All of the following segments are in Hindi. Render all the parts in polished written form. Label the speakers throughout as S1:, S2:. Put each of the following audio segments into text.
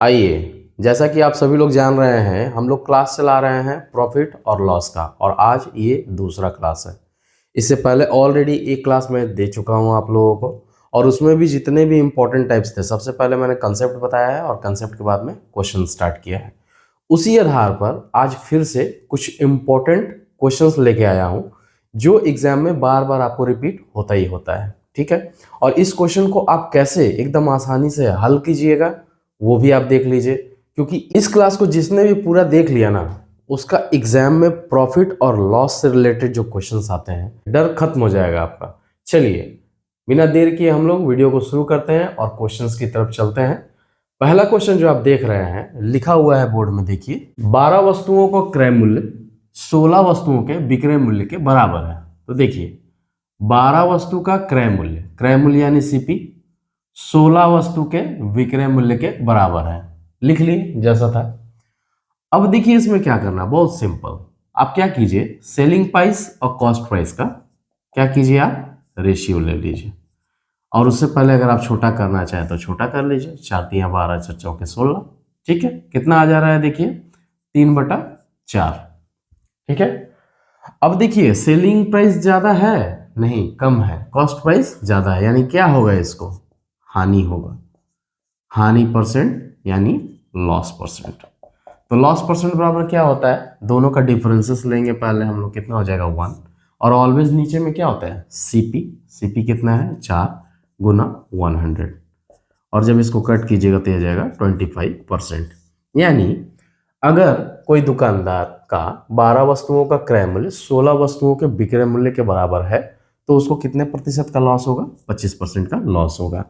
S1: आइए, जैसा कि आप सभी लोग जान रहे हैं, हम लोग क्लास चला रहे हैं प्रॉफिट और लॉस का, और आज ये दूसरा क्लास है। इससे पहले ऑलरेडी एक क्लास मैं दे चुका हूँ आप लोगों को, और उसमें भी जितने भी इंपॉर्टेंट टाइप्स थे, सबसे पहले मैंने कंसेप्ट बताया है और कंसेप्ट के बाद में क्वेश्चन स्टार्ट किया है। उसी आधार पर आज फिर से कुछ इम्पोर्टेंट क्वेश्चंस लेके आया हूँ, जो एग्जाम में बार बार आपको रिपीट होता ही होता है। ठीक है, और इस क्वेश्चन को आप कैसे एकदम आसानी से हल कीजिएगा वो भी आप देख लीजिए, क्योंकि इस क्लास को जिसने भी पूरा देख लिया ना, उसका एग्जाम में प्रॉफिट और लॉस से रिलेटेड जो क्वेश्चंस आते हैं, डर खत्म हो जाएगा आपका। चलिए बिना देर किए हम लोग वीडियो को शुरू करते हैं और क्वेश्चंस की तरफ चलते हैं। पहला क्वेश्चन जो आप देख रहे हैं लिखा हुआ है बोर्ड में, देखिए 12 वस्तुओं का क्रय मूल्य 16 वस्तुओं के विक्रय मूल्य के बराबर है। तो देखिए 12 वस्तु का क्रय मूल्य यानी सीपी 16 वस्तु के विक्रय मूल्य के बराबर है, लिख लिए जैसा था। अब देखिए इसमें क्या करना, बहुत सिंपल। आप क्या कीजिए, सेलिंग प्राइस और कॉस्ट प्राइस का क्या कीजिए, आप रेशियो ले लीजिए, और उससे पहले अगर आप छोटा करना चाहें तो छोटा कर लीजिए। 4×3=12, 4×4=16। ठीक है, कितना आ जा रहा है, देखिए 3/4। ठीक है, अब देखिए सेलिंग प्राइस ज्यादा है नहीं, कम है, कॉस्ट प्राइस ज्यादा है, यानी क्या होगा, इसको हानि होगा। हानि परसेंट यानी लॉस परसेंट। तो लॉस परसेंट बराबर क्या होता है, दोनों का डिफरेंसेस लेंगे पहले हम लोग, कितना हो जाएगा 1, और ऑलवेज नीचे में क्या होता है सीपी। सीपी कितना है, 4×100, और जब इसको कट कीजिएगा तो यह जाएगा 25%। यानी अगर कोई दुकानदार का 12 वस्तुओं का क्रय मूल्य 16 वस्तुओं के विक्रय मूल्य के बराबर है, तो उसको कितने प्रतिशत का लॉस होगा, 25% का लॉस होगा।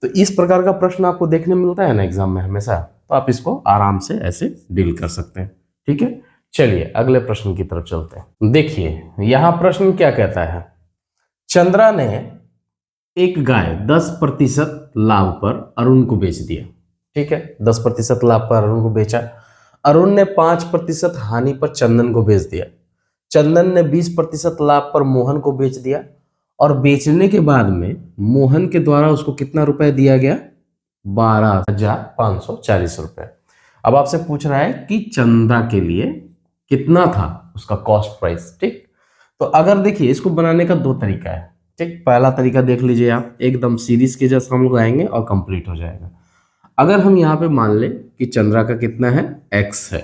S1: तो इस प्रकार का प्रश्न आपको देखने मिलता है ना एग्जाम में हमेशा, तो आप इसको आराम से ऐसे डील कर सकते हैं। ठीक है, चलिए अगले प्रश्न की तरफ चलते हैं। देखिए यहां प्रश्न क्या कहता है, चंद्रा ने एक गाय 10% लाभ पर अरुण को बेच दिया। ठीक है, 10% लाभ पर अरुण को बेचा। अरुण ने 5% हानि पर चंदन को बेच दिया। चंदन ने 20% लाभ पर मोहन को बेच दिया, और बेचने के बाद में मोहन के द्वारा उसको कितना रुपए दिया गया, 12,540 रुपए। अब आपसे पूछ रहा है कि चंदा के लिए कितना था उसका कॉस्ट प्राइस। ठीक, तो अगर देखिए इसको बनाने का 2 तरीका है। ठीक, पहला तरीका देख लीजिए आप, एकदम सीरीज के जैसा हम लोग आएंगे और कंप्लीट हो जाएगा। अगर हम यहाँ पे मान लें कि चंद्रा का कितना है, एक्स है,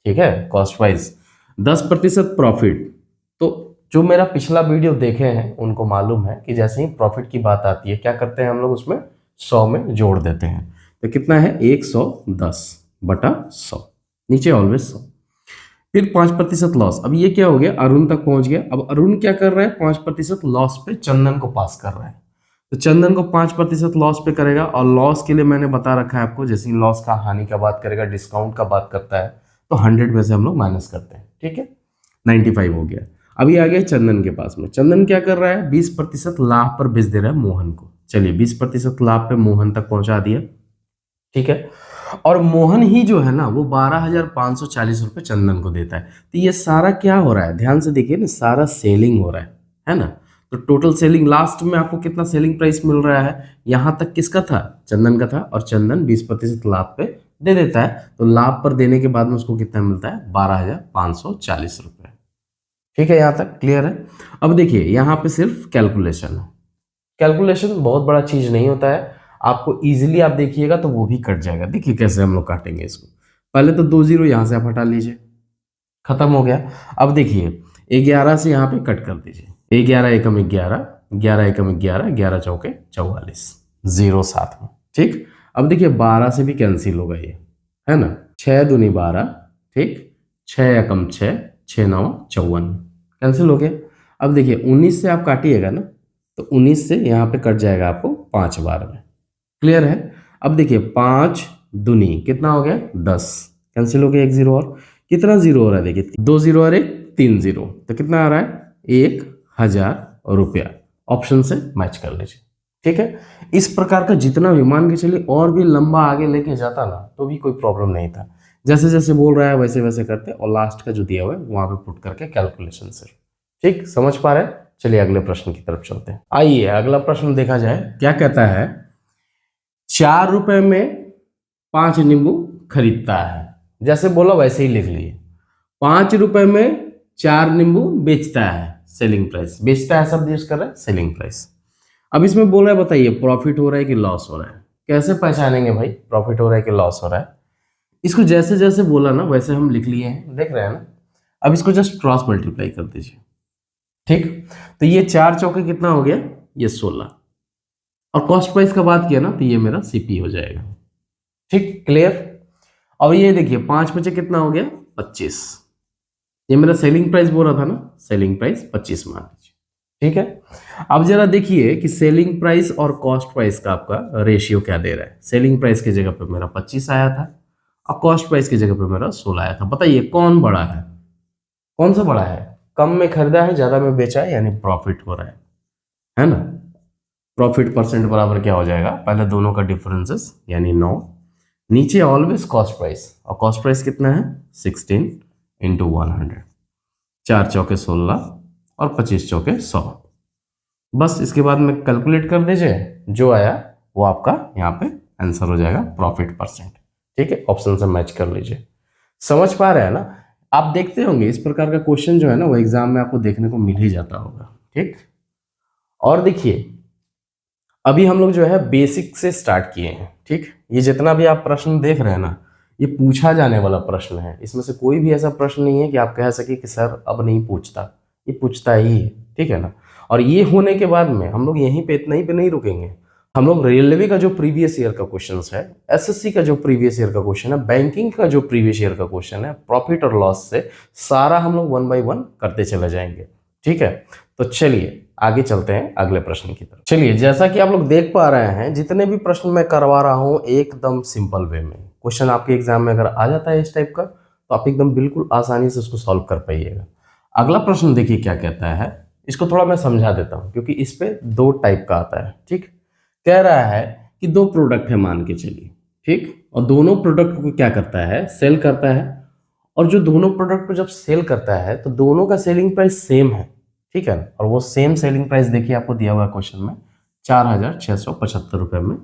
S1: ठीक है, कॉस्ट प्राइस 10% प्रॉफिट, तो जो मेरा पिछला वीडियो देखे हैं उनको मालूम है कि जैसे ही प्रॉफिट की बात आती है क्या करते हैं हम लोग, उसमें 100 में जोड़ देते हैं। तो कितना है, 110/100, नीचे ऑलवेज 100। फिर 5% लॉस। अब ये क्या हो गया, अरुण तक पहुंच गया। अब अरुण क्या कर रहा है, 5% लॉस पे चंदन को पास कर रहा है। तो चंदन को 5% लॉस पे करेगा, और लॉस के लिए मैंने बता रखा है आपको, जैसे लॉस का हानि का बात करेगा, डिस्काउंट का बात करता है, तो 100 में से हम लोग माइनस करते हैं। ठीक है, 95 हो गया। अभी आ गया चंदन के पास में। चंदन क्या कर रहा है, 20% लाभ पर बेच दे रहा है मोहन को। चलिए 20% लाभ पे मोहन तक पहुंचा दिया। ठीक है, और मोहन ही जो है ना वो 12,540 रुपए चंदन को देता है। तो ये सारा क्या हो रहा है, ध्यान से देखिए ना, सारा सेलिंग हो रहा है ना। तो टोटल सेलिंग लास्ट में आपको कितना सेलिंग प्राइस मिल रहा है, यहां तक किसका था, चंदन का था, और चंदन 20% लाभ पे दे देता है। तो लाभ पर देने के बाद में उसको कितना मिलता है, 12,540 रुपए। ठीक है, यहां तक क्लियर है। अब देखिए यहां पे सिर्फ कैलकुलेशन है। कैलकुलेशन बहुत बड़ा चीज नहीं होता है, आपको इजीली आप देखिएगा तो वो भी कट जाएगा। देखिए कैसे हम लोग काटेंगे इसको, पहले तो 2 0 यहां से आप हटा लीजिए, खत्म हो गया। अब देखिए 11 से यहाँ पे कट कर दीजिए, 11 एकम 11, 11 एकम 11, 11 चौके 44, 0 साथ में। ठीक, अब देखिए 12 से भी कैंसिल होगा ये, है ना, 6 दूनी 12, ठीक, 6 एकम 6, 6 9 54, कैंसिल हो गया। अब देखिए 19 से आप काटिएगा ना, तो 19 से यहाँ पे कट जाएगा आपको 5 बार में। क्लियर है। अब देखिए 5 दूनी कितना हो गया, 10, कैंसिल हो गया, 1 0 और, कितना 0 हो रहा है, देखिए 2 0 और 1 3 0, तो कितना आ रहा है, 1,000 रुपया। ऑप्शन से मैच कर लीजिए। ठीक है, इस प्रकार का जितना भी मान के चलिए, और भी लंबा आगे लेके जाता ना तो भी कोई प्रॉब्लम नहीं था। जैसे जैसे बोल रहा है वैसे वैसे करते, और लास्ट का जो दिया हुआ है वहां पे पुट करके कैलकुलेशन से। ठीक, समझ पा रहे हैं। चलिए अगले प्रश्न की तरफ चलते हैं। आइए अगला प्रश्न देखा जाए, क्या कहता है, 4 रुपए में 5 नींबू खरीदता है, जैसे बोला वैसे ही लिख लिए। 5 रुपए में 4 नींबू बेचता है, सेलिंग प्राइस। बेचता है शब्द यूज कर रहा है, सेलिंग प्राइस। अब इसमें बोल रहा है बताइए प्रॉफिट हो रहा है कि लॉस हो रहा है। कैसे पहचानेंगे भाई प्रॉफिट हो रहा है कि लॉस हो रहा है? इसको जैसे जैसे बोला ना वैसे हम लिख लिए हैं, देख रहे हैं ना। अब इसको जस्ट क्रॉस मल्टीप्लाई कर दीजिए, ठीक। तो ये 4 चौके कितना हो गया, ये 16। और कॉस्ट प्राइस का बात किया ना तो ये मेरा सीपी हो जाएगा, ठीक, क्लियर। और ये देखिए 5 बचे कितना हो गया, 25। ये मेरा सेलिंग प्राइस बोल रहा था ना, सेलिंग प्राइस 25 मान लीजिए, ठीक है। अब जरा देखिए कि सेलिंग प्राइस और कॉस्ट प्राइस का आपका रेशियो क्या दे रहा है। सेलिंग प्राइस की जगह पे मेरा 25 आया था और कॉस्ट प्राइस की जगह पे मेरा 16 आया था। बताइए कौन बड़ा है, कौन सा बड़ा है? कम में खरीदा है, ज्यादा में बेचा है, यानी प्रॉफिट हो रहा है ना। प्रॉफिट परसेंट बराबर क्या हो जाएगा, पहले दोनों का डिफरेंसेस यानी 9, नीचे ऑलवेज कॉस्ट प्राइस, और कॉस्ट प्राइस कितना है 16 इंटू 100। 4 चौके 16 और 25 चौके 100। बस इसके बाद में कैलकुलेट कर दीजिए, जो आया वो आपका यहाँ पे आंसर हो जाएगा प्रॉफिट परसेंट, ठीक है। ऑप्शन से मैच कर लीजिए। समझ पा रहे हैं ना? आप देखते होंगे इस प्रकार का क्वेश्चन जो है ना वो एग्जाम में आपको देखने को मिल ही जाता होगा, ठीक। और देखिए अभी हम लोग जो है बेसिक से स्टार्ट किए हैं, ठीक। ये जितना भी आप प्रश्न देख रहे हैं ना ये पूछा जाने वाला प्रश्न है। इसमें से कोई भी ऐसा प्रश्न नहीं है कि आप कह सके कि सर अब नहीं पूछता, ये पूछता ही है, ठीक है ना। और ये होने के बाद में हम लोग यहीं पे इतना ही पे नहीं रुकेंगे। हम लोग रेलवे का जो प्रीवियस ईयर का क्वेश्चन है, एसएससी का जो प्रीवियस ईयर का क्वेश्चन है, बैंकिंग का जो प्रीवियस ईयर का क्वेश्चन है, प्रॉफिट और लॉस से सारा हम लोग 1 बाय 1 करते चले जाएंगे, ठीक है। तो चलिए आगे चलते हैं अगले प्रश्न की तरफ। चलिए जैसा कि आप लोग देख पा रहे हैं जितने भी प्रश्न मैं करवा रहा हूं एकदम सिंपल वे में। क्वेश्चन आपके एग्जाम में अगर आ जाता है इस टाइप का तो आप एकदम बिल्कुल आसानी से उसको सॉल्व कर पाइएगा। अगला प्रश्न देखिए क्या कहता है, इसको थोड़ा मैं समझा देता हूं क्योंकि इस पे 2 टाइप का आता है, ठीक। कह रहा है कि 2 प्रोडक्ट है मान के चलिए, ठीक, और दोनों प्रोडक्ट को क्या करता है, सेल करता है। और जो दोनों प्रोडक्ट को जब सेल करता है तो दोनों का सेलिंग प्राइस सेम है, ठीक है। और वो सेम सेलिंग प्राइस देखिए आपको दिया हुआ है क्वेश्चन में 4675 रुपए में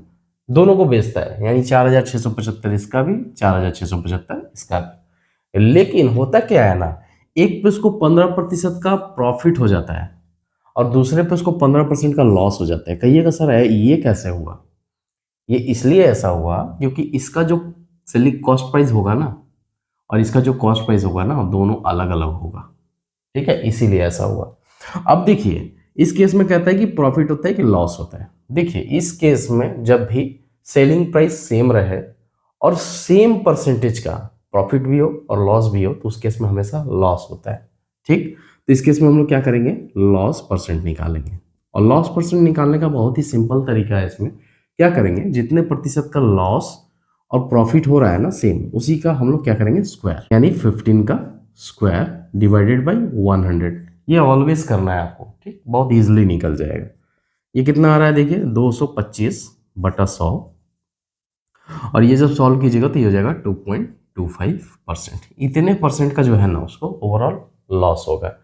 S1: दोनों को बेचता है, यानी 4675 इसका भी, 4675 इसका भी। लेकिन होता क्या है ना, एक पे उसको 15% का प्रॉफिट हो जाता है और दूसरे पे उसको 15% का लॉस हो जाता है। कहिएगा सर ये कैसे हुआ? ये इसलिए ऐसा हुआ क्योंकि इसका जो सेलिंग कॉस्ट प्राइस होगा ना और इसका जो कॉस्ट प्राइस होगा ना दोनों अलग अलग होगा, ठीक है, इसीलिए ऐसा हुआ। अब देखिए इस केस में कहता है कि प्रॉफिट होता है कि लॉस होता है। देखिए इस केस में जब भी सेलिंग प्राइस सेम रहे और सेम परसेंटेज का प्रॉफिट भी हो और लॉस भी हो तो उस केस में हमेशा लॉस होता है, ठीक। तो इस केस में हम लोग क्या करेंगे, लॉस परसेंट निकालेंगे। और लॉस परसेंट निकालने का बहुत ही सिंपल तरीका है। इसमें क्या करेंगे, जितने प्रतिशत का लॉस और प्रॉफिट हो रहा है ना सेम, उसी का हम लोग क्या करेंगे स्क्वायर, यानी 15 का स्क्वायर डिवाइडेड बाई 100। ये ऑलवेज करना है आपको, ठीक, बहुत इजीली निकल जाएगा। ये कितना आ रहा है देखिए 225/100 और ये जब सॉल्व कीजिएगा तो ये हो जाएगा 2.25%। इतने परसेंट का जो है ना उसको ओवरऑल लॉस होगा।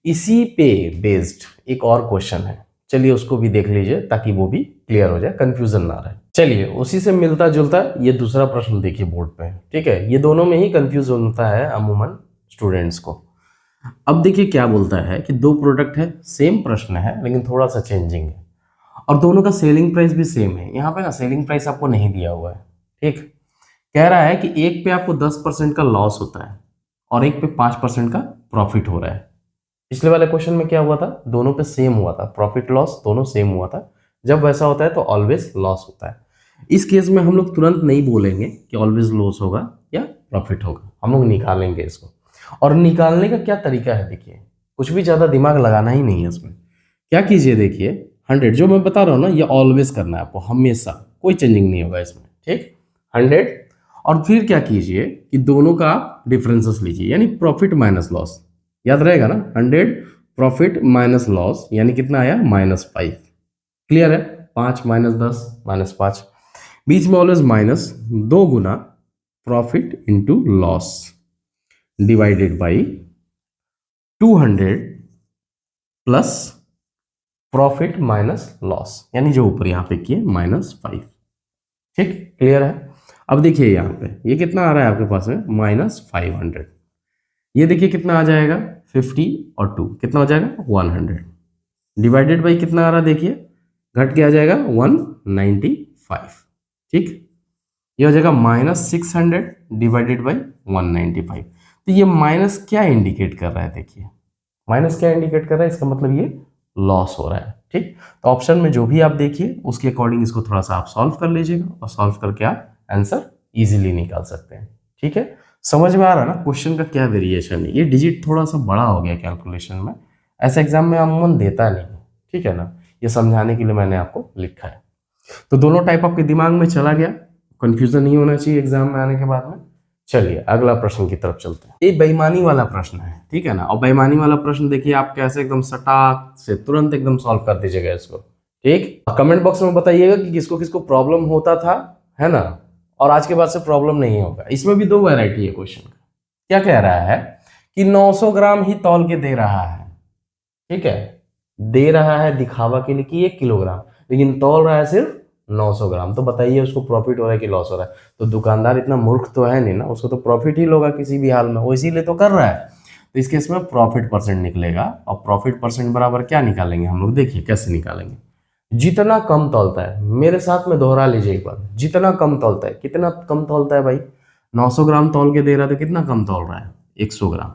S1: इसी पे बेस्ड एक और क्वेश्चन है, चलिए उसको भी देख लीजिए ताकि वो भी क्लियर हो जाए, कंफ्यूजन ना रहे। चलिए उसी से मिलता जुलता ये दूसरा प्रश्न देखिए बोर्ड पे, ठीक है। ये दोनों में ही कंफ्यूज होता है अमूमन स्टूडेंट्स को। अब देखिए क्या बोलता है कि 2 प्रोडक्ट है, सेम प्रश्न है लेकिन थोड़ा सा चेंजिंग है और दोनों का सेलिंग प्राइस भी सेम है। यहाँ पे ना सेलिंग प्राइस आपको नहीं दिया हुआ है, ठीक। कह रहा है कि एक पे आपको 10% का लॉस होता है और एक पे 5% का प्रॉफिट हो रहा है। पिछले वाले क्वेश्चन में क्या हुआ था, दोनों पे सेम हुआ था, प्रॉफिट लॉस दोनों सेम हुआ था। जब वैसा होता है तो ऑलवेज लॉस होता है। इस केस में हम लोग तुरंत नहीं बोलेंगे कि ऑलवेज लॉस होगा या प्रॉफिट होगा, हम लोग निकालेंगे इसको। और निकालने का क्या तरीका है देखिए, कुछ भी ज़्यादा दिमाग लगाना ही नहीं है इसमें। क्या कीजिए देखिए 100 जो मैं बता रहा हूँ ना ये ऑलवेज करना है आपको, हमेशा कोई चेंजिंग नहीं होगा इसमें, ठीक। 100 और फिर क्या कीजिए कि दोनों का आप डिफरेंसेस लीजिए, यानी प्रॉफिट माइनस लॉस, याद रहेगा ना। 100 प्रॉफिट माइनस लॉस यानी कितना आया -5, क्लियर है। 5 - 10 -5, बीच में always minus, 2 Guna profit into loss divided by 200 plus profit minus loss, यानी जो ऊपर यहां पे किए -5, ठीक, क्लियर है। अब देखिए यहाँ पे ये कितना आ रहा है आपके पास में -500। ये देखिए कितना आ जाएगा 50 और 2 कितना हो जाएगा 100 डिवाइडेड बाई कितना आ रहा है देखिए घट के आ जाएगा 195। ठीक, ये हो जाएगा -600 डिवाइडेड बाई 195। तो ये माइनस क्या इंडिकेट कर रहा है देखिए, माइनस क्या इंडिकेट कर रहा है, इसका मतलब ये लॉस हो रहा है। ठीक, तो ऑप्शन में जो भी आप देखिए उसके अकॉर्डिंग इसको थोड़ा सा आप सॉल्व कर लीजिएगा और सॉल्व करके आप आंसर इजीली निकाल सकते हैं। ठीक है, समझ में आ रहा है ना क्वेश्चन का क्या वेरिएशन है। ये डिजिट थोड़ा सा बड़ा हो गया कैलकुलेशन में, ऐसा एग्जाम में अमूमन देता नहीं। ठीक है ना, ये समझाने के लिए मैंने आपको लिखा है। तो दोनों टाइप आपके दिमाग में चला गया, कंफ्यूजन नहीं होना चाहिए एग्जाम में आने के बाद में। चलिए अगला प्रश्न की तरफ चलते हैं। ये बेईमानी वाला प्रश्न है, ठीक है ना। और बेईमानी वाला प्रश्न देखिए आप कैसे एकदम सटाक से तुरंत एकदम सॉल्व कर दीजिएगा इसको। ठीक, कमेंट बॉक्स में बताइएगा कि किसको किसको प्रॉब्लम होता था, है ना, और आज के बाद से प्रॉब्लम नहीं होगा। इसमें भी 2 वैरायटी है क्वेश्चन का। क्या कह रहा है कि 900 ग्राम ही तौल के दे रहा है। ठीक है, दे रहा है दिखावा के लिए कि 1 किलोग्राम, लेकिन तौल रहा है सिर्फ 900 ग्राम। तो बताइए उसको प्रॉफिट हो रहा है कि लॉस हो रहा है। तो दुकानदार इतना मूर्ख तो है नहीं ना, उसको तो प्रॉफिट ही होगा किसी भी हाल में, वो इसीलिए तो कर रहा है। तो इस केस में प्रॉफिट परसेंट निकलेगा। और प्रॉफिट परसेंट बराबर क्या निकालेंगे हम लोग, देखिए कैसे निकालेंगे। जितना कम तौलता है, मेरे साथ में दोहरा लीजिए एक बार, जितना कम तौलता है। कितना कम तौलता है भाई, 900 ग्राम तौल के दे रहा है तो कितना कम तौल रहा है 100 ग्राम,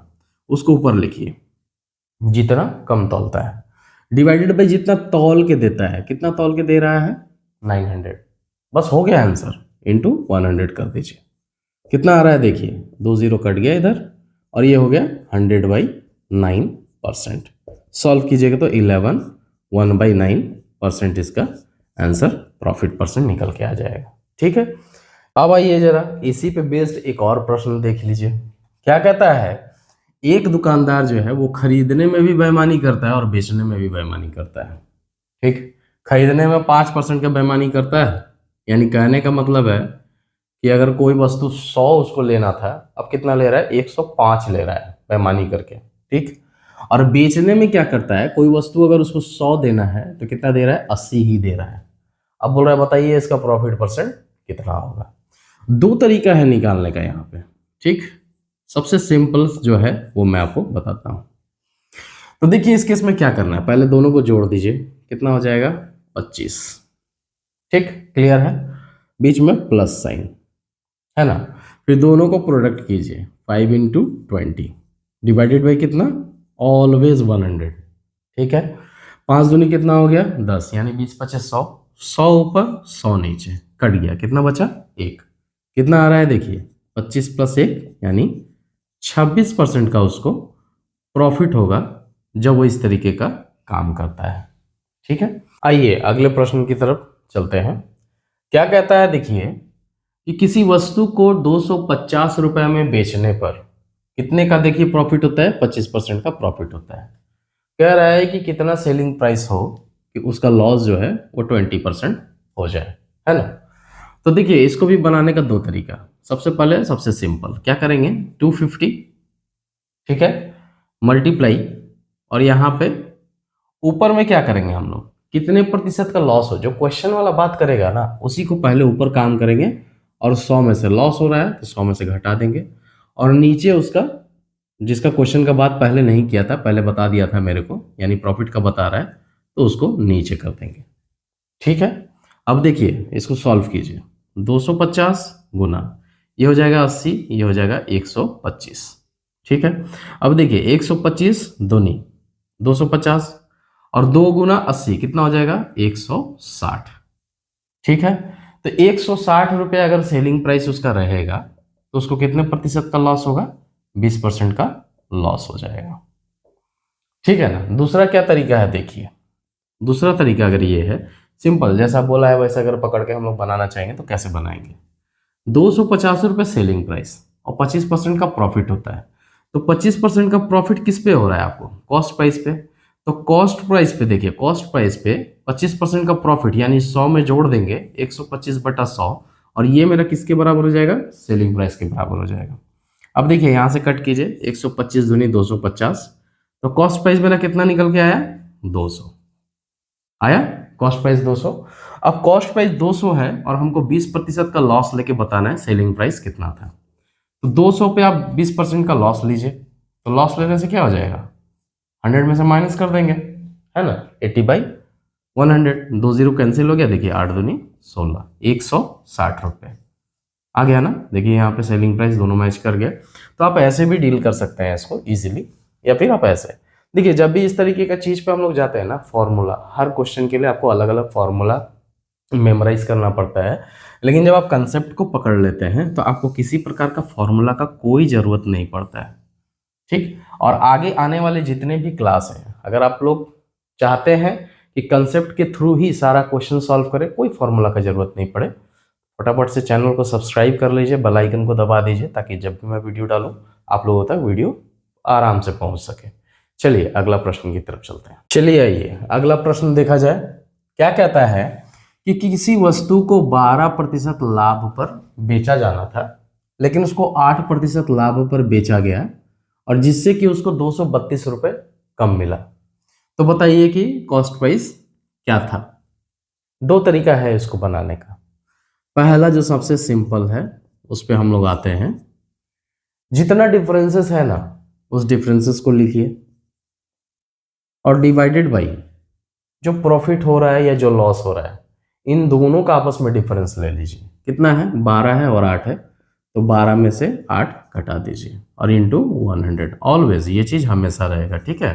S1: उसको ऊपर लिखिए जितना कम तौलता है, डिवाइडेड बाई जितना तौल के देता है। कितना तौल के दे रहा है 900, बस हो गया आंसर, इंटू 100 कर दीजिए। कितना आ रहा है देखिए, 2 0 कट गया इधर, और ये हो गया 100/9%। सॉल्व कीजिएगा तो 11 1/9% इसका आंसर प्रॉफिट परसेंट निकल के आ जाएगा। ठीक है, अब आइए जरा इसी पे बेस्ड एक और प्रश्न देख लीजिए। क्या कहता है, एक दुकानदार जो है वो खरीदने में भी बेईमानी करता है और बेचने में भी बेईमानी करता है। ठीक, खरीदने में 5% का बेईमानी करता है, यानी कहने का मतलब है कि अगर कोई वस्तु 100 उसको लेना था, अब कितना ले रहा है 105 ले रहा है बेईमानी करके। ठीक, और बेचने में क्या करता है, कोई वस्तु अगर उसको 100 देना है तो कितना दे रहा है 80 ही दे रहा है। अब बोल रहा है बताइए इसका प्रॉफिट परसेंट कितना होगा। 2 तरीका है निकालने का यहाँ पे। ठीक, सबसे सिंपल जो है वो मैं आपको बताता हूँ। तो देखिए इस केस में क्या करना है, पहले दोनों को जोड़ दीजिए, कितना हो जाएगा 25। ठीक, क्लियर है, बीच में प्लस साइन है ना। फिर दोनों को प्रोडक्ट कीजिए, 5 × 20 डिवाइडेड बाई कितना, ऑलवेज 100। ठीक है, 5 दूनी कितना हो गया 10, यानी 20 25 100, 100 ऊपर 100 नीचे, कट गया, कितना बचा 1। कितना आ रहा है देखिए 25 + 1 यानी 26% का उसको प्रॉफिट होगा जब वो इस तरीके का काम करता है। ठीक है, आइए अगले प्रश्न की तरफ चलते हैं। क्या कहता है देखिए कि किसी वस्तु को 250 रुपए में बेचने पर कितने का देखिए प्रॉफिट होता है, 25% का प्रॉफिट होता है। कह रहा है कि कितना सेलिंग प्राइस हो कि उसका लॉस जो है वो 20% हो जाए, है ना। तो देखिए इसको भी बनाने का 2 तरीका। सबसे पहले सबसे सिंपल क्या करेंगे, 250, ठीक है, मल्टीप्लाई, और यहाँ पे ऊपर में क्या करेंगे हम लोग, कितने प्रतिशत का लॉस हो, जो क्वेश्चन वाला बात करेगा ना उसी को पहले ऊपर काम करेंगे, और 100 में से लॉस हो रहा है तो 100 में से घटा देंगे, और नीचे उसका जिसका क्वेश्चन का बात पहले नहीं किया था, पहले बता दिया था मेरे को, यानी प्रॉफिट का बता रहा है तो उसको नीचे कर देंगे। ठीक है, अब देखिए इसको सॉल्व कीजिए, 250 गुना ये हो जाएगा 80, ये हो जाएगा 125। ठीक है, अब देखिए 125 दूनी 250 और 2 गुना 80 कितना हो जाएगा 160। ठीक है, तो 160 रुपये अगर सेलिंग प्राइस उसका रहेगा तो उसको कितने प्रतिशत का लॉस होगा, 20% का लॉस हो जाएगा। ठीक है ना। दूसरा क्या तरीका है देखिए, दूसरा तरीका अगर ये है सिंपल, जैसा बोला है वैसा अगर पकड़ के हम लोग बनाना चाहेंगे तो कैसे बनाएंगे, 250 रुपये सेलिंग प्राइस और 25% का प्रॉफिट होता है, तो 25% का प्रॉफिट किस पे हो रहा है आपको, कॉस्ट प्राइस पे। तो कॉस्ट प्राइस पे देखिए, कॉस्ट प्राइस पे 25% का प्रॉफिट यानी 100 में जोड़ देंगे 125/100, और ये मेरा किसके बराबर हो जाएगा, सेलिंग प्राइस के बराबर हो जाएगा। अब देखिए यहाँ से कट कीजिए, 125 दूनी 250, तो कॉस्ट प्राइस मेरा कितना निकल के आया 200 आया, कॉस्ट प्राइस 200। अब कॉस्ट प्राइस 200 है और हमको 20% का लॉस लेके बताना है सेलिंग प्राइस कितना था। तो 200 पे आप 20% का लॉस लीजिए, तो लॉस लेने से क्या हो जाएगा, 100 में से माइनस कर देंगे, है ना, 80/100, 2 0 कैंसिल हो गया, देखिए 8 दूनी 16, 160 रुपये आ गया ना। देखिए यहाँ पे सेलिंग प्राइस दोनों मैच कर गया। तो आप ऐसे भी डील कर सकते हैं इसको इजीली, या फिर आप ऐसे देखिए, जब भी इस तरीके का चीज़ पे हम लोग जाते हैं ना, फॉर्मूला, हर क्वेश्चन के लिए आपको अलग अलग फॉर्मूला मेमोराइज करना पड़ता है, लेकिन जब आप कंसेप्ट को पकड़ लेते हैं तो आपको किसी प्रकार का फॉर्मूला का कोई ज़रूरत नहीं पड़ता है, ठीक। और आगे आने वाले जितने भी क्लास हैं, अगर आप लोग चाहते हैं कि कंसेप्ट के थ्रू ही सारा क्वेश्चन सॉल्व करें, कोई फॉर्मूला का ज़रूरत नहीं पड़े, फटाफट से चैनल को सब्सक्राइब कर लीजिए, बेल आइकन को दबा दीजिए, ताकि जब भी मैं वीडियो डालूं आप लोगों तक वीडियो आराम से पहुंच सके। चलिए अगला प्रश्न की तरफ चलते हैं। चलिए आइए अगला प्रश्न देखा जाए। क्या कहता है कि किसी वस्तु को 12% लाभ पर बेचा जाना था, लेकिन उसको 8% लाभ पर बेचा गया, और जिससे कि उसको 232 रुपये कम मिला। तो बताइए कि कॉस्ट प्राइस क्या था। दो तरीका है इसको बनाने का। पहला जो सबसे सिंपल है उस पर हम लोग आते हैं, जितना डिफरेंसेस है ना उस डिफरेंसेस को लिखिए और डिवाइडेड बाई जो प्रॉफिट हो रहा है या जो लॉस हो रहा है, इन दोनों का आपस में डिफरेंस ले लीजिए। कितना है, 12 है और 8 है, तो 12 में से 8 घटा दीजिए और इंटू 100। ऑलवेज ये चीज़ हमेशा रहेगा, ठीक है।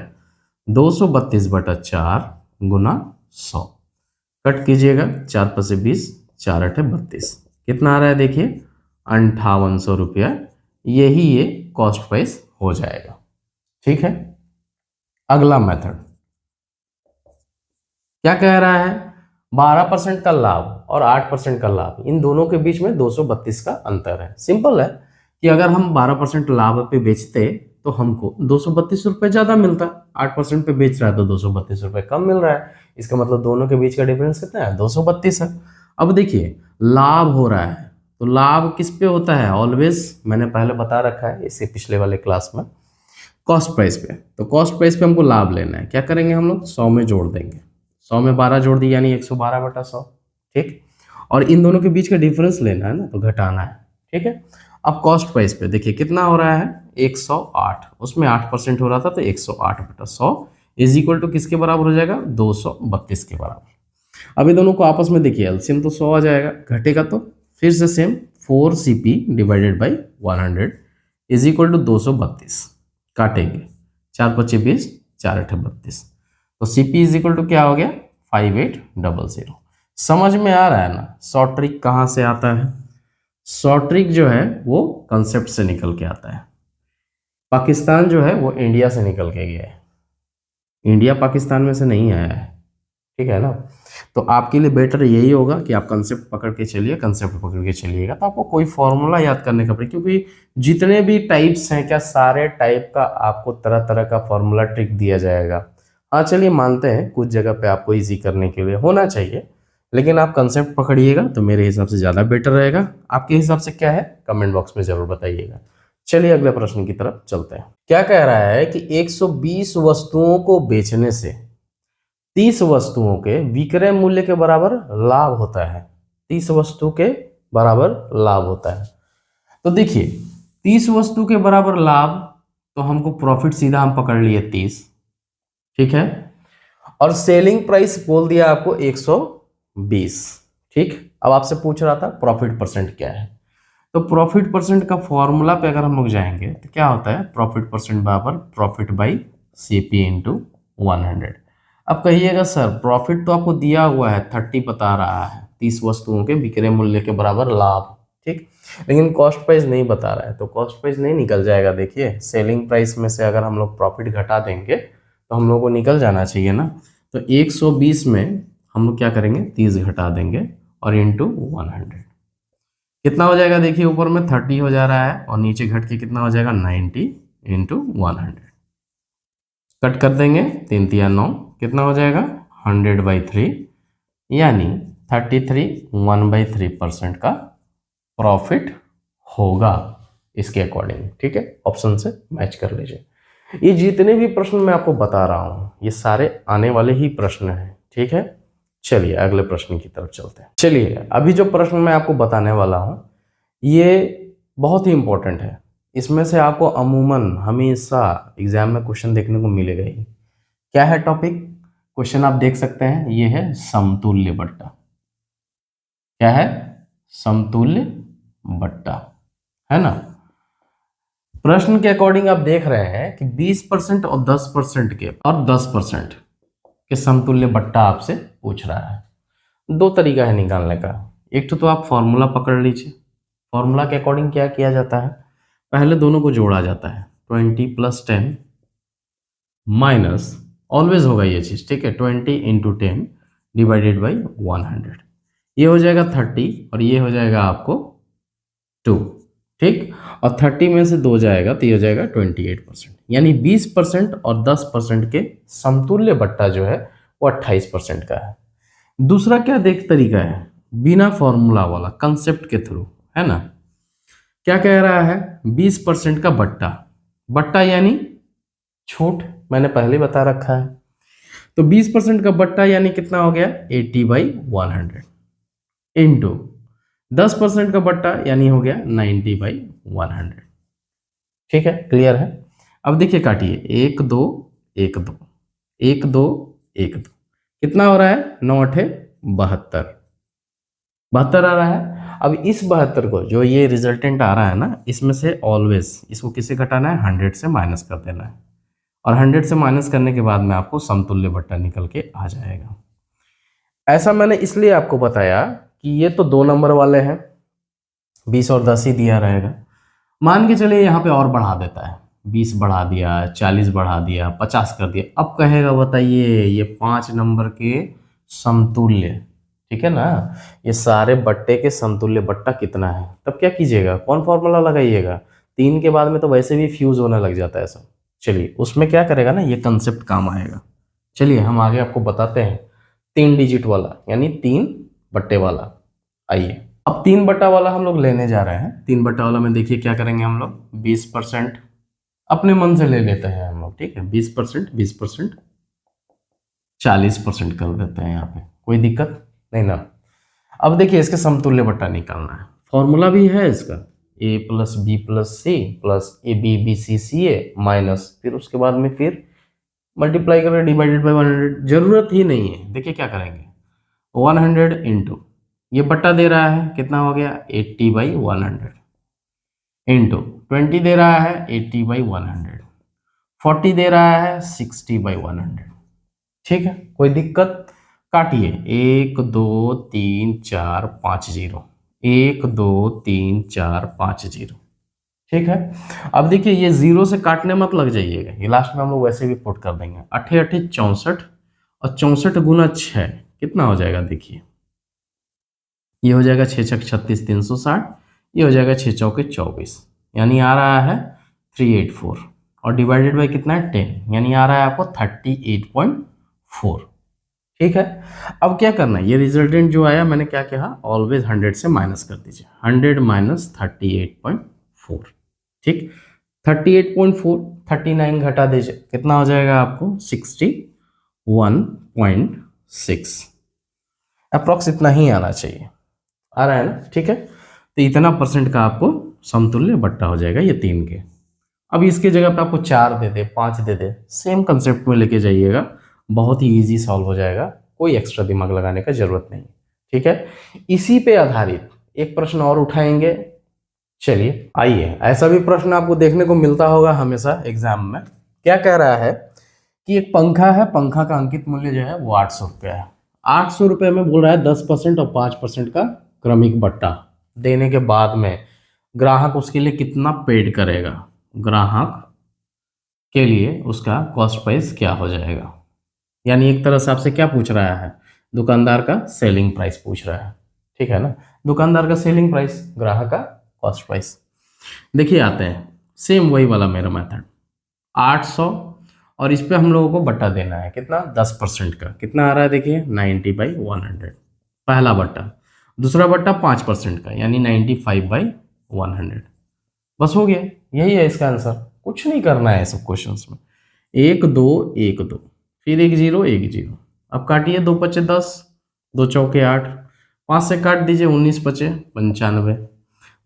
S1: 232/4 गुना 100 कट कीजिएगा, 4 × 20, 4 × 8 = 32। कितना आ रहा है देखिए, 5800 रुपया। यही ये कॉस्ट प्राइस हो जाएगा, ठीक है। अगला मेथड क्या कह रहा है, 12% का लाभ और 8% का लाभ, इन दोनों के बीच में 232 का अंतर है। सिंपल है कि अगर हम 12% लाभ पे बेचते तो हमको 232 रुपये ज़्यादा मिलता, 8% पे बेच रहा है तो 232 रुपये कम मिल रहा है। इसका मतलब दोनों के बीच का डिफरेंस कितना है, 232 है। अब देखिए लाभ हो रहा है, तो लाभ किस पे होता है, ऑलवेज मैंने पहले बता रखा है इससे पिछले वाले क्लास में, कॉस्ट प्राइस पे। तो कॉस्ट प्राइस पे हमको लाभ लेना है, क्या करेंगे हम लोग, 100 में जोड़ देंगे, 100 में 12 जोड़ दी यानी 112/100, ठीक। और इन दोनों के बीच का डिफरेंस लेना है ना, तो घटाना है, ठीक है। अब कॉस्ट प्राइस पे देखिए कितना हो रहा है, 108, उसमें 8% हो रहा था, तो 108/100 इज इक्वल टू किसके बराबर हो जाएगा, 232 के बराबर। अब इन दोनों को आपस में देखिए एलसीएम तो 100 आ जाएगा, घटेगा तो फिर से same 4CP divided by 100 is equal to 232, काटेंगे, 4 × 25 20, 4 × 8 32, तो CP इज इक्वल टू क्या हो गया, 5800। समझ में आ रहा है ना, शॉर्ट ट्रिक कहाँ से आता है, शॉर्ट ट्रिक जो है वो कंसेप्ट से निकल के आता है। पाकिस्तान जो है वो इंडिया से निकल के गया है, इंडिया पाकिस्तान में से नहीं आया है, ठीक है ना। तो आपके लिए बेटर यही होगा कि आप कंसेप्ट पकड़ के चलिए, कंसेप्ट पकड़ के चलिएगा तो आपको कोई फॉर्मूला याद करने का पड़ेगा, क्योंकि जितने भी टाइप्स हैं, क्या सारे टाइप का आपको तरह तरह का फॉर्मूला ट्रिक दिया जाएगा। हाँ चलिए मानते हैं कुछ जगह पे आपको इजी करने के लिए होना चाहिए, लेकिन आप कंसेप्ट पकड़िएगा तो मेरे हिसाब से ज़्यादा बेटर रहेगा। आपके हिसाब से क्या है कमेंट बॉक्स में ज़रूर बताइएगा। चलिए अगले प्रश्न की तरफ चलते हैं। क्या कह रहा है कि 120 वस्तुओं को बेचने से 30 वस्तुओं के विक्रय मूल्य के बराबर लाभ होता है, 30 वस्तु के बराबर लाभ होता है। तो देखिए 30 वस्तु के बराबर लाभ, तो हमको प्रॉफिट सीधा हम पकड़ लिए 30, ठीक है। और सेलिंग प्राइस बोल दिया आपको 120, ठीक। अब आपसे पूछ रहा था प्रॉफिट परसेंट क्या है, तो प्रॉफिट परसेंट का फॉर्मूला पे अगर हम लोग जाएंगे तो क्या होता है, प्रॉफिट परसेंट बराबर प्रॉफिट बाई CP × 100। अब कहिएगा सर प्रॉफिट तो आपको दिया हुआ है 30 बता रहा है, 30 वस्तुओं के विक्रय मूल्य के बराबर लाभ, ठीक, लेकिन कॉस्ट प्राइस नहीं बता रहा है, तो कॉस्ट प्राइस नहीं निकल जाएगा। देखिए सेलिंग प्राइस में से अगर हम लोग प्रॉफिट घटा देंगे तो हम लोग को निकल जाना चाहिए ना। तो 120 में हम लोग क्या करेंगे, 30 घटा देंगे और इंटू 100, कितना हो जाएगा देखिए, ऊपर में 30 हो जा रहा है और नीचे घट के कितना हो जाएगा, 90 × 100, कट कर देंगे, 3 × 3 = 9, कितना हो जाएगा, 100/3, यानी 33 1/3% का प्रॉफिट होगा इसके अकॉर्डिंग, ठीक है। ऑप्शन से मैच कर लीजिए। ये जितने भी प्रश्न मैं आपको बता रहा हूँ ये सारे आने वाले ही प्रश्न हैं, ठीक है। चलिए अगले प्रश्न की तरफ चलते हैं। चलिए अभी जो प्रश्न मैं आपको बताने वाला हूं ये बहुत ही इंपॉर्टेंट है। इसमें से आपको अमूमन हमेशा एग्जाम में क्वेश्चन देखने को मिलेगा ही। क्या है टॉपिक? क्वेश्चन आप देख सकते हैं, ये है समतुल्य बट्टा। क्या है? समतुल्य बट्टा, है ना। प्रश्न के अकॉर्डिंग आप देख रहे हैं कि 20% और 10% के समतुल्य बट्टा आपसे पूछ रहा है। दो तरीका है निकालने का। एक तो आप फॉर्मूला पकड़ लीजिए। फॉर्मूला के अकॉर्डिंग क्या किया जाता है, पहले दोनों को जोड़ा जाता है। 20 + 10 माइनस, ऑलवेज होगा ये चीज, ठीक है, 20 × 10 डिवाइडेड बाई 100। ये हो जाएगा 30 और ये हो जाएगा आपको 2, ठीक। और 30 में से 2 जाएगा तो ये हो जाएगा 28%। यानी 20% और 10% के समतुल्य बट्टा जो है वो 28% का है। दूसरा क्या देख तरीका है, बिना फॉर्मूला वाला, कंसेप्ट के थ्रू, है ना। क्या कह रहा है, 20% का बट्टा, बट्टा यानी छूट, मैंने पहले बता रखा है। तो 20% का बट्टा यानी कितना हो गया, 80/100 इंटू 10% का बट्टा यानी हो गया 90/100। ठीक है, क्लियर है। अब देखिए काटिए, 1 2 1 2 1 2 1 2, कितना हो रहा है, 9 8 72, 72 आ रहा है। अब इस 72 को, जो ये रिजल्टेंट आ रहा है ना, इसमें से ऑलवेज इसको किसे घटाना है, 100 से माइनस कर देना है। और 100 से माइनस करने के बाद में आपको समतुल्य बट्टा निकल के आ जाएगा। ऐसा मैंने इसलिए आपको बताया कि ये तो 2 नंबर वाले हैं, 20 और 10 ही दिया रहेगा। मान के चलिए यहाँ पे और बढ़ा देता है, 20 बढ़ा दिया, 40 बढ़ा दिया, 50 कर दिया। अब कहेगा बताइए ये 5 नंबर के समतुल्य, ठीक है ना, ये सारे बट्टे के समतुल्य बट्टा कितना है। तब क्या कीजिएगा, कौन फॉर्मूला लगाइएगा, 3 के बाद में तो वैसे भी फ्यूज होने लग जाता है सब। चलिए उसमें क्या करेगा ना, ये कंसेप्ट काम आएगा। चलिए हम आगे आपको बताते हैं 3 डिजिट वाला, यानी 3 बट्टे वाला। आइए अब 3 बट्टा वाला हम लोग लेने जा रहे हैं। 3 बट्टा वाला में देखिए क्या करेंगे हम लोग, 20% अपने मन से ले लेते हैं हम लोग, ठीक है। 20% 40% कर देते हैं, यहाँ पे कोई दिक्कत नहीं ना। अब देखिए इसके समतुल्य बट्टा निकालना है, फॉर्मूला भी है इसका, a + b + c + ab bc ca minus, फिर उसके बाद में फिर मल्टीप्लाई करें डिवाइडेड बाई 100। जरूरत ही नहीं है, देखिए क्या करेंगे, 100 इंटू, ये बट्टा दे रहा है कितना हो गया, 80/100 इंटू 20 दे रहा है 80/100, 40 दे रहा है 60/100। ठीक है, कोई दिक्कत, काटिए, 1 2 3 4 5 0, 1 2 3 4 5 0। ठीक है, अब देखिए ये 0 से काटने मत लग जाइएगा, ये लास्ट में हम लोग वैसे भी पुट कर देंगे। 8 8 64 और 64 गुना 6 कितना हो जाएगा, देखिए ये हो जाएगा 6 6 36 360, ये हो जाएगा 6 चौके 24, यानी आ रहा है 384 और डिवाइडेड बाई कितना है 10, यानी आ रहा है आपको 38.4। ठीक है, अब क्या करना है, ये रिजल्टेंट जो आया मैंने क्या कहा, ऑलवेज 100 से माइनस कर दीजिए, 100 माइनस 38.4। ठीक, 38.4 39 घटा दीजिए, कितना हो जाएगा आपको 61.6, अप्रॉक्स इतना ही आना चाहिए, आ रहा है ना। ठीक है, तो इतना % का आपको समतुल्य बट्टा हो जाएगा ये 3 के। अब इसके जगह पे आपको 4 दे दे, 5 दे दे, सेम कंसेप्ट में लेके जाइएगा, बहुत ही इजी सॉल्व हो जाएगा, कोई एक्स्ट्रा दिमाग लगाने का जरूरत नहीं। ठीक है, इसी पे आधारित एक प्रश्न और उठाएंगे। चलिए आइए, ऐसा भी प्रश्न आपको देखने को मिलता होगा हमेशा एग्जाम में। क्या कह रहा है कि एक पंखा है, पंखा का अंकित मूल्य जो है वो 800 रुपया है। 800 रुपये में बोल रहा है 10% और 5% का क्रमिक बट्टा देने के बाद में ग्राहक उसके लिए कितना पेड करेगा, ग्राहक के लिए उसका कॉस्ट प्राइस क्या हो जाएगा। यानी एक तरह से आपसे क्या पूछ रहा है, दुकानदार का सेलिंग प्राइस पूछ रहा है, ठीक है ना, दुकानदार का सेलिंग प्राइस, ग्राहक का कॉस्ट प्राइस। देखिए आते हैं, सेम वही वाला मेरा मेथड, 800 और इस पे हम लोगों को बट्टा देना है कितना, 10% का, कितना आ रहा है देखिए 90/100 पहला बट्टा, दूसरा बट्टा 5% का यानी 95/100। बस हो गया, यही है इसका आंसर, कुछ नहीं करना है सब क्वेश्चंस में। 1 2 1 2 फिर 1 0 1 0, अब काटिए, 2 5 10, 2 चौके 8, 5 से काट दीजिए, 19 बचे 95,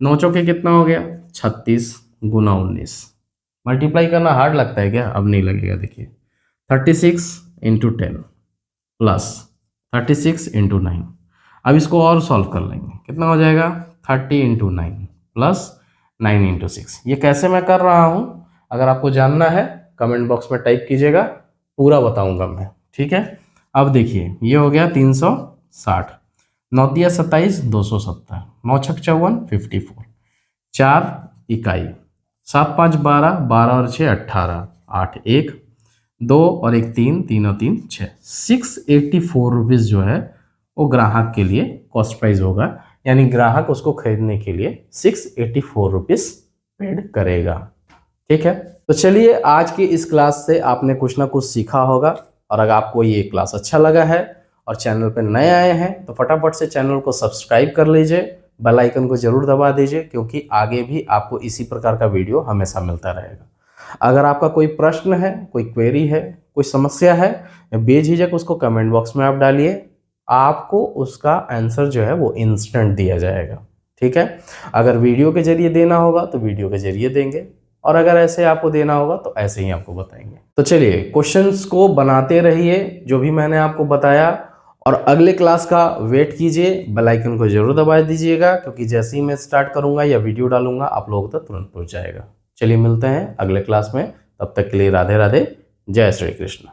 S1: 9 चौके कितना हो गया 36 गुना 19। मल्टीप्लाई करना हार्ड लगता है क्या? अब नहीं लगेगा, देखिए 36 इंटू 10 प्लस 36 इंटू 9। अब इसको और सॉल्व कर लेंगे, कितना हो जाएगा 30 इंटू 9 प्लस 9 इंटू 6। ये कैसे मैं कर रहा हूँ अगर आपको जानना है कमेंट बॉक्स में टाइप कीजिएगा, पूरा बताऊंगा मैं, ठीक है। अब देखिए ये हो गया 360, 9 दिया 27, 270, 9 छक 54, 54, 4 इकाई, 7 5 12, 12 और 6 18, 8 1 2 और 1 3, 3 और 3 6, 684 रुपीज़ जो है वो ग्राहक के लिए कॉस्ट प्राइस होगा, यानी ग्राहक उसको खरीदने के लिए 684 रुपीज़ पेड करेगा, ठीक है। तो चलिए आज की इस क्लास से आपने कुछ ना कुछ सीखा होगा, और अगर आपको ये क्लास अच्छा लगा है और चैनल पर नए आए हैं तो फटाफट से चैनल को सब्सक्राइब कर लीजिए, बेल आइकन को जरूर दबा दीजिए, क्योंकि आगे भी आपको इसी प्रकार का वीडियो हमेशा मिलता रहेगा। अगर आपका कोई प्रश्न है, कोई क्वेरी है, कोई समस्या है, बेझिझक उसको कमेंट बॉक्स में आप डालिए, आपको उसका आंसर जो है वो इंस्टेंट दिया जाएगा, ठीक है। अगर वीडियो के जरिए देना होगा तो वीडियो के जरिए देंगे, और अगर ऐसे आपको देना होगा तो ऐसे ही आपको बताएंगे। तो चलिए क्वेश्चंस को बनाते रहिए जो भी मैंने आपको बताया, और अगले क्लास का वेट कीजिए, बेल आइकन को जरूर दबा दीजिएगा, क्योंकि जैसे ही मैं स्टार्ट करूंगा या वीडियो डालूंगा आप लोगों तक तुरंत पहुंच जाएगा। चलिए मिलते हैं अगले क्लास में, तब तक के लिए राधे राधे, जय श्री कृष्ण।